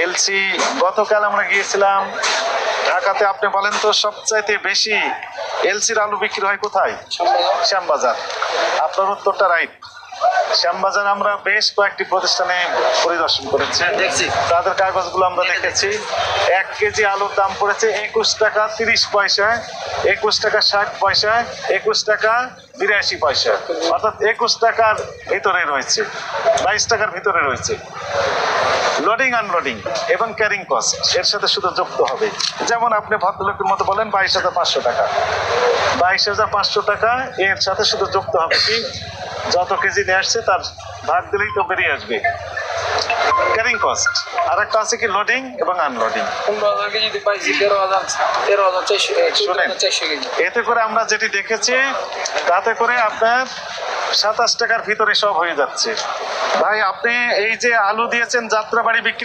LC গতকাল আমরা গিয়েছিলাম ঢাকাতে। আপনি বলেন তো সবচাইতে বেশি এলসির আলু বিক্রি হয় কোথায়? শ্যামবাজার। আপনার উত্তরটা রাইট। শ্যামবাজার আমরা বেশ কয়েকটি প্রতিষ্ঠানে পরিদর্শন করেছি, দেখছি তাদের কাগজগুলো আমরা দেখেছি। 1 কেজি আলুর দাম পড়েছে 21 টাকা 30 পয়সায়, 21 টাকা 60 পয়সায়, 21 টাকা 82 পয়সা, অর্থাৎ 21 টাকার ভিতরে রয়েছে, 22 টাকার ভিতরে রয়েছে। লোডিং আনলোডিং এবং ক্যারিং কস্ট এর সাথে শুধু যুক্ত হবে। যেমন আপনি ভদ্রলোকের মতো বলেন 22,500 টাকা, 22,500 টাকা এর সাথে শুধু যুক্ত হবে কি যত কেজি নিয়ে আসছে তার ভাগ দিলেই তো বেরিয়ে আসবে ক্যারিং কস্ট। আর একটা আছে কি লোডিং এবং আনলোডিং। 15,000 কেজিতে পাইছি 13,400 কেজি। এতে করে আমরা যেটি দেখেছি তাতে করে আপনার 27 টাকার ভিতরে সব হয়ে যাচ্ছে। ভাই আপনি এই যে আলু দিয়েছেন যাত্রাবাড়ি বিক্রি